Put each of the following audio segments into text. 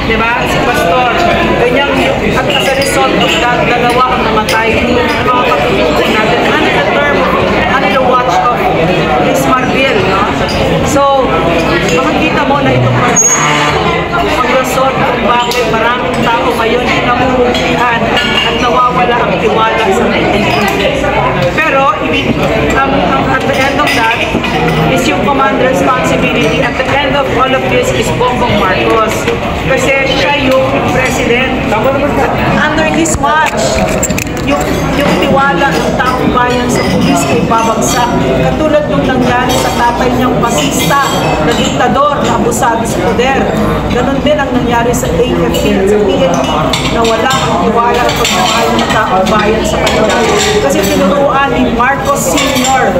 di ba? Si Pastor. Ganyan, at as a result of that, dalawa ang namatay ng mga katutunan natin. Ano the term, ano the watch of Miss Marbil, no? So, makikita mo na itong ang result kung bakit maraming tao ngayon namumutihan at nawawala ang tiwala sa Pilipinas. Pero, at the end of that, is yung command responsibility. At the end of all of this is Bongbong Marcos. Kasi siya yung president. Under his watch, yung tiwala ng taong bayan sa pulis ay babagsak. Katulad nung nangyari sa tatay niyang basista, na diktador, na abusado sa poder. Ganon din ang nangyari sa AFP at sa PNP na wala ang tiwala at pagmamahal ng taong bayan sa kanila. Kasi tinuruan ni Marcos Sr.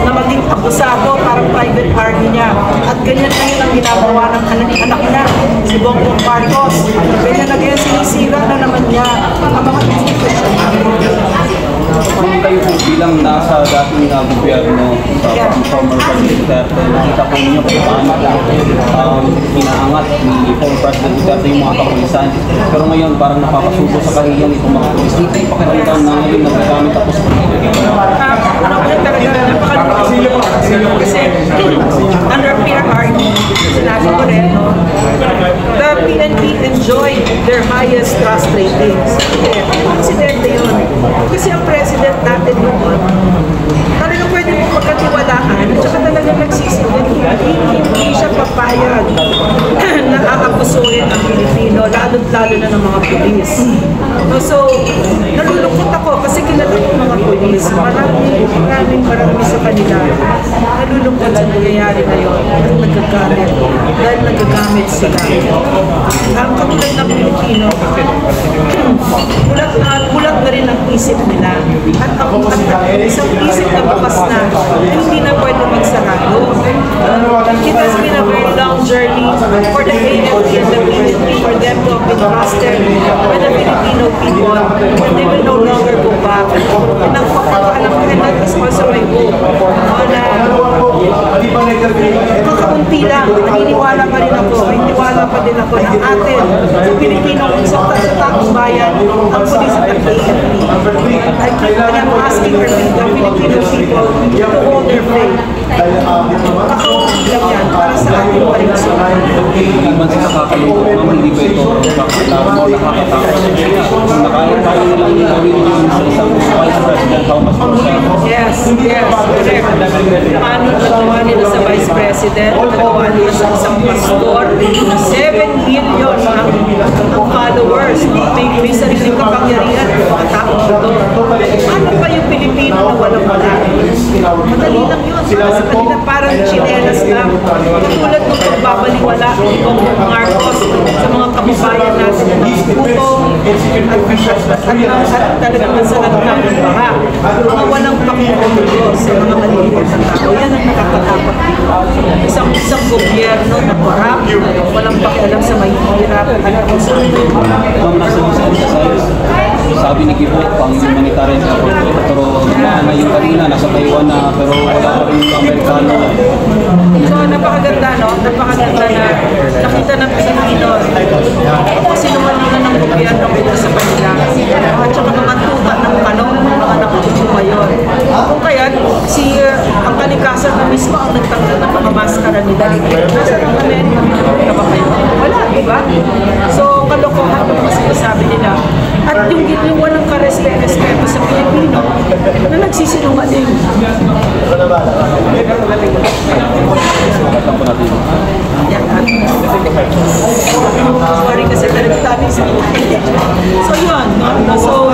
na maging abusado parang private army niya. At ganyan na yun ang ginagawa ng anak niya, si Bongbong Marcos. Ganyan na ganyan sinisira na naman niya ang mga institusyon. Kung kayo po bilang nasa dating gobyerno sa former President Duterte, nakita po ninyo kung paano pinaangat ni former President Duterte yung mga kapulisan. Pero ngayon parang napapasuko sa kahiyan itong mga pulis. Dito yung pakiramdam na ngayon nagagamit tapos po. Kasi under PRRD, sinabi ko rin, the PNP enjoyed their highest trust ratings. Presidente yun. Kasi ang president natin noon, talagang pwede mo pagkatiwalaan at saka talagang nagsisilid. Hindi siya papayag na aabusuhin ang Pilipino, lalo na ng mga pulis. So, nalulungkot ako kasi kilala ko mga pulis. Marami sa kanila. Nalulungkot sa nangyayari na yun at nagagalit dahil nagagamit sila. Ang katulad ng Pilipino, bulat na rin ang isip nila. At isang isip na bukas na, hindi na pwede magsarado. It has been a very long journey for the AFP and the PNP for them to have been trusted by the Filipino people and they will no longer go back. And ang pagkakaalam ko, and that is also my hope, na kakaunti lang, naniniwala pa rin ako, may tiwala pa din ako na atin sa Pilipino sa taong bayan, ang pulis at ang AFP. And I'm asking for the Filipino people to hold their faith. Kakaunti lang yan para sa ating pariksyon. Hindi man sa nakakalungkot, hindi ba ito nakakatakot? Kung nakaya tayo nilang gawin yun sa isang Vice President, how much more? Yes, correct. Paano nagawa nila sa Vice President, nagawa nila sa isang pastor, 7 million ang followers, may sariling kapangyarihan ng mga taong ito. Ano pa yung Pilipino na walang-wala? Madali lang yun. Para sa kanila parang chinelas lang. Katulad ng pagbabaliwala ni Bongbong Marcos sa mga kababayan natin na nakikutong at talagang masalat ng baha. Mga walang pakiulo sa mga maliliit na tao. Yan ang nakakatakot dito. Isang gobyerno na korap, walang pakialam sa mahihirap at ang sa sabi ni Gibo, pang humanitarian support, pero ngayon kanina, nasa Taiwan na, pero wala pa rin yung Amerikano. So, napakaganda, no? Napakaganda na nakita ng Pilipino. Kasi naman ng gobyerno dito sa kanila. At saka mga tuta ng kanong mga nakatutuwa ngayon. Kung kaya, ang kalikasan na mismo ang nagtanggal ng mga maskara nila. Nasa ng Amerika, na ba kayo? Wala, diba? So, kalokohan ang mga sinasabi nila. At yung walang karespeto sa Pilipino na nagsisinungaling. Sorry kasi talaga tayo sa so yun, no? So,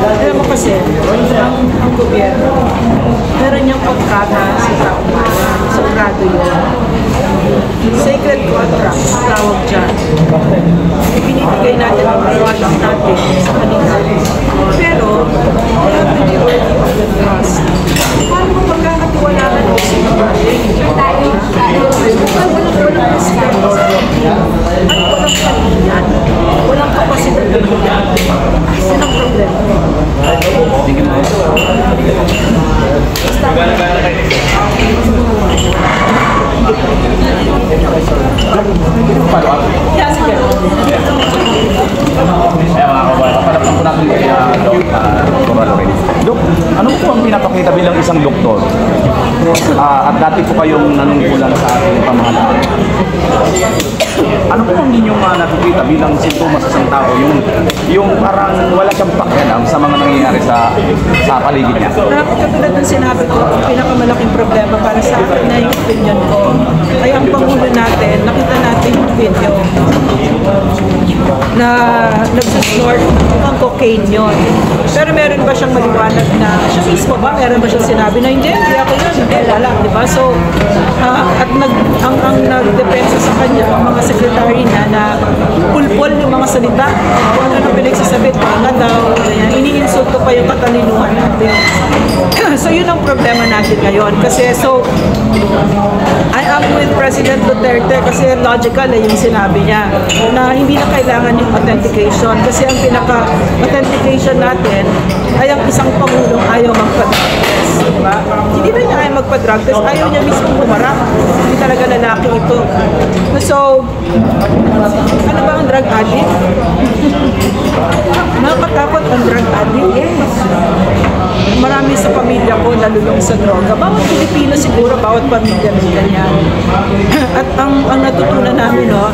alam mo kasi, ang gobyerno, meron niyang pagkata sa taong bayan, sagrado yun. Sacred contract, tawag dyan. Ibinibigay natin ang parawatang natin sa kanila. Pero, they have to be worthy of the trust. Paano mo magkakatiwalaan ng sinungaling? Walang respeto sa kanila. At walang kalinyan. Walang kapasidad na kanila. Yan ang problema. Basta dati po kayong nanungkulan sa ating pamahalaan. Ano po ang inyong nakikita bilang sintomas sa isang tao? Yung parang wala siyang pakialam sa mga nangyayari sa paligid niya. Katulad ng sinabi ko, ang pinakamalaking problema para sa akin na yung opinion ko ay ang Pangulo natin, nakita natin yung video na nagsusnort ng cocaine yun. Pero meron ba siyang maliwanag na, siya mismo ba, meron ba siyang sinabi na hindi ako yun, hindi, wala, di ba? So, at ang nagdepensa sa kanya, ang mga sekretary niya na pulpol yung mga salita, kung ano nang pinagsasabi, nga daw, iniinsulto pa yung katalinuhan natin. So, yun ang problema natin ngayon. Kasi, I am with President Duterte kasi logical yung sinabi niya na hindi na kailangan yung authentication kasi ang pinaka-authentication natin ay ang isang pangulong ayaw magpa-drug test, diba? Hindi na niya ayaw magpa-drug test, ayaw niya mismo humarap. Hindi talaga lalaki ito. So, ano ba ang drug addict? Nakakatakot ang drug addict. Marami sa pamilya ko nalulong sa droga. Bawat Pilipino siguro, bawat pamilya ng ganyan. At ang natutunan namin, no,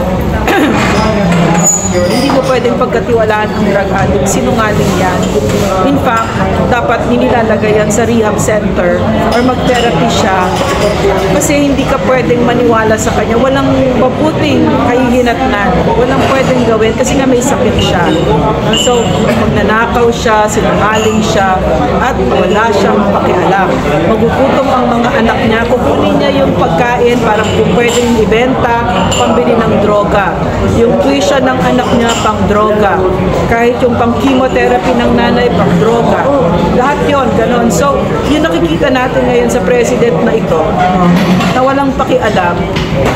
hindi mo pwedeng pagkatiwalaan ang drug addict. Sinungaling yan. In fact, dapat nilalagay yan sa rehab center or mag-therapy siya. Kasi hindi ka pwedeng maniwala sa kanya. Walang mabuting kahihinatnan. Walang pwedeng gawin kasi nga may sakit siya. So, magnanakaw siya, sinungaling siya, at wala siyang pakialam. Magugutom ang mga anak niya. Kukunin niya yung pagkain para kung pwedeng ibenta, pambili ng droga. Yung tuition ng anak niya, pang droga. Kahit yung pang chemotherapy ng nanay, pang droga. Lahat yon ganon. So, yung nakikita natin ngayon sa president na ito, na walang pakialam,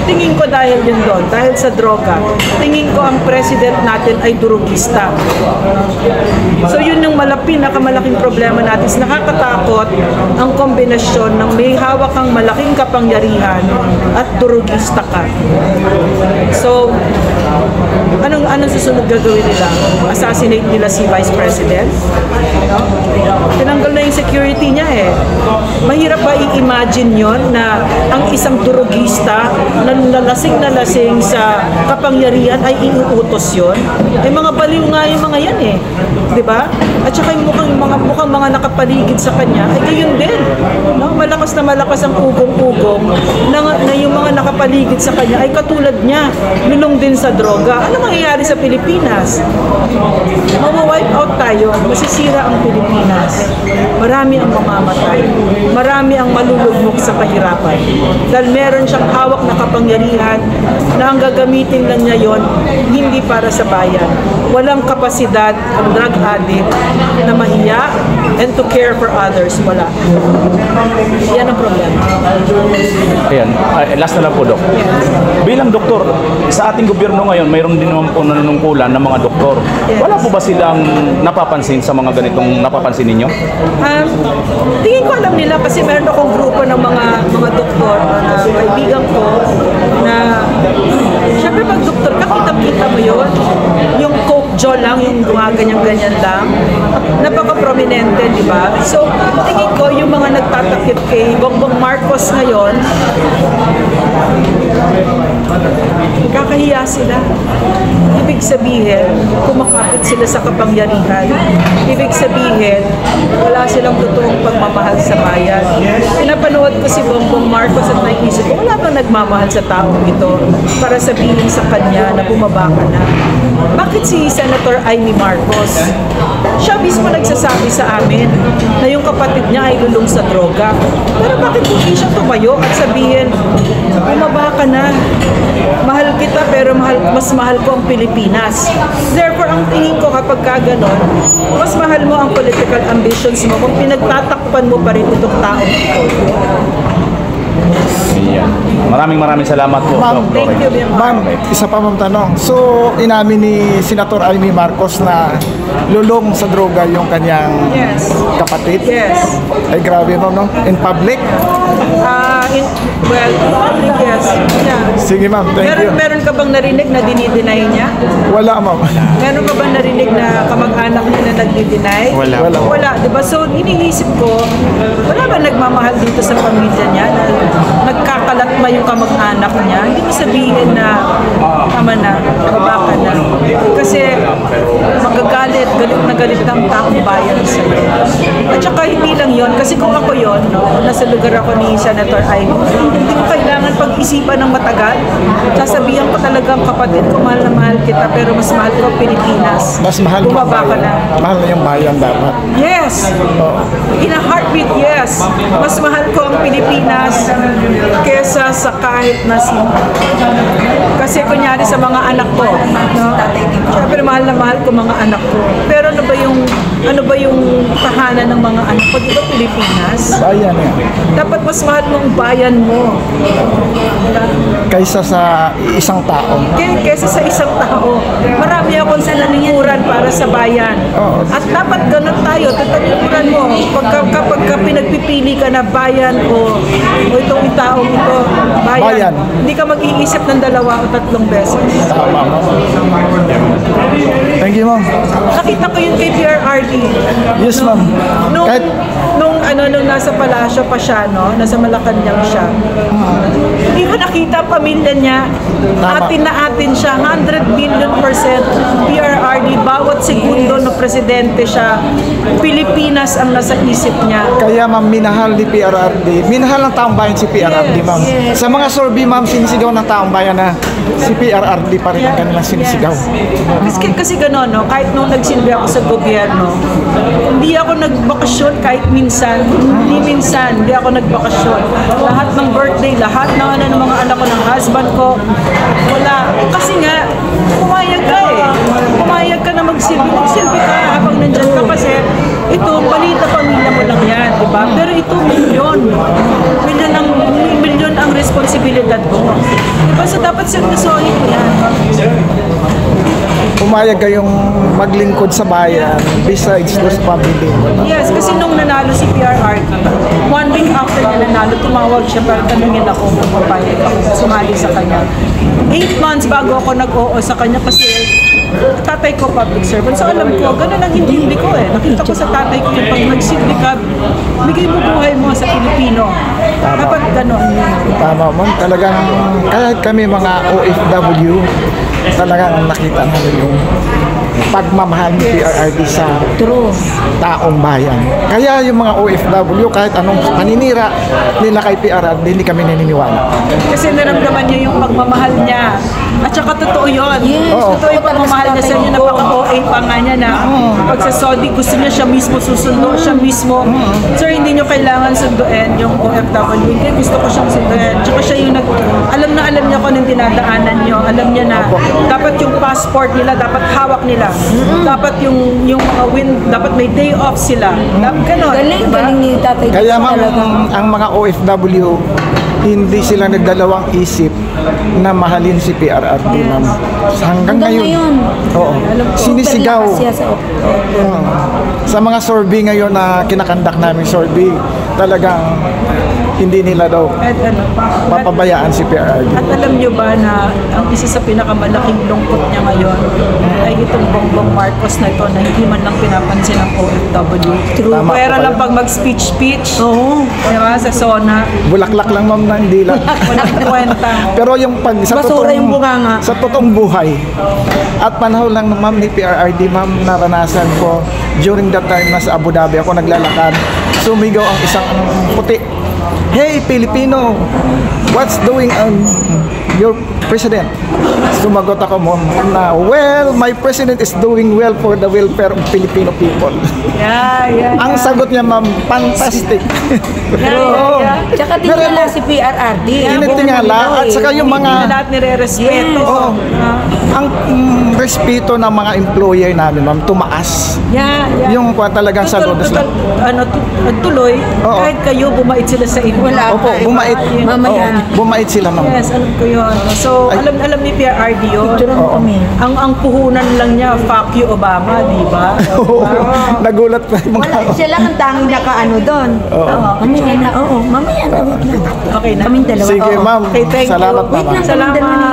tingin ko dahil yun doon, dahil sa droga, tingin ko ang president natin ay durugista. So, yun yung pinakamalaking problema natin. Nakakatakot ang kombinasyon ng may hawak kang malaking kapangyarihan at durugista ka. So, anong susunod gagawin nila? Assassinate nila si Vice President? No? Tinanggal na yung security niya eh. Mahirap ba i-imagine yon na ang isang durugista na lasing sa kapangyarihan ay iuutos yon? Eh mga baliw nga yung mga yan eh. Diba? At saka yung mukhang mga nakapaligid sa kanya ay gayon din. No? Malakas na malakas ang ugong-ugong na yung mga nakapaligid sa kanya ay katulad niya. Lulong din sa droga. Ano mangyayari sa Pilipinas? Mawa-wipe out tayo. Masisira ang Pilipinas. Marami ang mamamatay. Marami ang malulugmok sa kahirapan. Dahil meron siyang hawak na kapangyarihan na ang gagamitin lang niya yon hindi para sa bayan. Walang kapasidad ang drug addict na mahiya and to care for others. Wala. Yan ang problema. Ayan, last na lang po, Dok. Bilang doktor, sa ating gobyerno ngayon, mayroon din naman po nanunungkulan ng mga doktor. Wala po ba silang napapansin sa mga ganitong napapansin ninyo? Tingin ko alam nila kasi meron akong grupo ng mga doktor na kaibigan ko na syempre pag doktor ka, kita mo yun. Yung Coke Joe lang, yung gumaganyan-ganyan lang. Napaka-prominente, di ba? So, tingin ko yung mga nagtatakip kay Bongbong Marcos ngayon, kakahiya sila. Ibig sabihin, kumakapit sila sa kapangyarihan. Ibig sabihin, wala silang totoong pagmamahal sa bayan. Pinapanood ko si Bongbong Marcos at naisip ko, wala bang nagmamahal sa taong ito para sabihin sa kanya na bumaba ka na? Bakit si Senator Amy Marcos? Siya mismo nagsasabi sa amin na yung kapatid niya ay lulong sa droga. Pero bakit hindi siya tumayo at sabihin, bumaba ka na, mahal kita pero mas mahal ko ang Pilipinas. Therefore, ang tingin ko kapag kaganon, mas mahal mo ang political ambitions mo kung pinagtatakpan mo pa rin itong taong ito. Ayan. Maraming salamat po, Dok. Thank you, Ma'am, isa pa mong tanong. So, inamin ni Senator Amy Marcos na lulong sa droga yung kanyang Yes. kapatid? Yes. Ay, grabe no? In public? well, yes. Yeah. Sige ma'am, thank you. Meron ka bang narinig na dinideny niya? Wala ma'am. Meron ka bang narinig na kamag-anak niya na nagdi-deny? Wala, di ba? So, iniisip ko, wala ba nagmamahal dito sa pamilya niya na nagkakalatma yung kamag-anak niya? Hindi mo sabihin na tama na, baba ka na. Kasi magagalit, galit ang taong bayan sa'yo. At saka hindi lang yon, kasi kung ako yon, no, nasa lugar ako ni Senator Amy, hindi ko kailangan pag-isipan ng matagal. Sasabihan ko talagang kapatid ko, mahal na mahal kita, pero mas mahal ko ang Pilipinas. Mas mahal mo bumaba ka na. Mahal na yung bayan dapat. Yes! In a heartbeat, yes! Mas mahal ko ang Pilipinas kesa sa kahit na sino. Kasi kunyari sa mga anak ko, no? Siyempre mahal na mahal ko mga anak ko. Pero ano ba yung tahanan ng mga anak ko? Di ba Pilipinas? Bayan yan. Dapat mas mahal mo ang bayan mo. Kaysa sa isang tao. Kesa sa isang tao. Marami akong sinanikuran para sa bayan. At dapat ganun tayo. Tatanikuran mo. Kapag pinagpipili ka na bayan o itong taong ito, bayan. Hindi ka mag-iisip ng 2 o 3 beses. Tama ma'am. Thank you ma'am. Nakita ko yun kay PRRD. Yes ma'am. Nung nasa palasyo pa siya, no? Nasa Malacanang siya. Hindi ko nakita ang pamilya niya. Atin na atin siya. 100 billion % PRRD. Bawat segundo na presidente siya, Pilipinas ang nasa isip niya. Kaya ma'am, minahal ni PRRD. Minahal ng taong bayan si PRRD ma'am. Yes. Sa mga survey ma'am, sinisigaw ng taong bayan na si PRRD pa rin ang kanilang sinisigaw. Kasi gano'n, no? Kahit nung nagsilbi ako sa gobyerno, hindi ako nagbakasyon kahit minsan. Hindi ako nagbakasyon. Lahat ng birthday, lahat ng mga anak ko, ng husband ko, wala. Kasi nga, pumayag ka eh. Pumayag ka na magsilbi. Magsilbi ka habang nandyan ka kasi ito, maliit na pamilya mo lang yan, di ba? Pero ito, milyon ang responsibilidad mo. Di ba? So, dapat seryosohin mo yan. Pumayag kayong maglingkod sa bayan besides those family. Yes, kasi nung nanalo si PRRD, 1 week after niya nanalo, tumawag siya para tanungin ako kung papayag ako sumali sa kanya. 8 months bago ako nag-oo sa kanya kasi tatay ko public servant. So alam ko, gano'n ang hindi ko eh. Nakita ko sa tatay ko yung pag nagsilbi ka, bigay mo buhay mo sa Pilipino. Dapat gano'n. Tama ma'am, talagang kahit kami mga OFW, talagang nakita namin yung pagmamahal ni PRRD sa taong bayan. Kaya yung mga OFW, kahit anong paninira nila kay PRRD, hindi kami naniniwala. Kasi naramdaman niyo yung pagmamahal niya. At saka totoo yun. Yes, Totoo yung pagmamahal niya sa inyo. Napaka-OA pa nga niya na pag sa Saudi, gusto niya siya mismo susundo. Siya mismo. Sir, hindi niyo kailangan sunduin yung OFW. Hindi, gusto ko siyang sunduin. Tsaka siya yung alam niya kung anong dinadaanan niyo. Alam niya na dapat yung passport nila, dapat hawak nila. Dapat yung mga dapat may day off sila. Ganon. Galing ni Tatay. Kaya ma'am, ang mga OFW, hindi sila nagdalawang isip na mahalin si PRRD ma'am. Hanggang ngayon. Oo. Sinisigaw. Sa mga survey ngayon na kinakandak namin survey, talagang hindi nila daw papabayaan si PRRD. At alam nyo ba na ang isa sa pinakamalaking lungkot niya ngayon ay itong Bongbong Marcos na ito na hindi man lang pinapansin ng OFW. Tama Pwera po lang pag mag-speech. Oo. Diba? Sa SONA. Bulaklak lang ma'am na hindi lang. Walang kwenta. Pero yung pag sa Basura yung bunganga. sa totoong buhay at panahon lang ng ma'am ni PRRD ma'am, naranasan ko during that time nasa Abu Dhabi ako naglalakad, sumigaw ang isang puti, "Hey Filipino, what's doing your president?" Sumagot ako mo na, "Well, my president is doing well for the welfare of Filipino people." Yeah. Ang sagot niya ma'am, fantastic. Tsaka tingala si PRRD. Tinitingala at saka yung Hindi mga na lahat nire-respeto. Oo. Ang respeto ng mga employer namin ma'am tumaas. Yeah. Yung talagang saludos lang. Tuloy, Oo. kahit kayo bumait sila sa inyo. Wala. Opo, bumait. Mamaya. Oo, bumait sila ma'am. Yes, alam ko yun. So, alam ni PRRD yun. Picture mo kami. Ang puhunan lang niya, fuck you Obama, di ba? Nagulat pa yung mga... Wala, siya lang ang tanging naka-ano doon. Oo. Mamaya na, oo. Mamaya na. Wait lang. Okay na. Kaming dalawa. Sige, Oo. ma'am. Okay, thank you. Salamat, Wait ma'am. lang, Salamat. kaming dalawa ni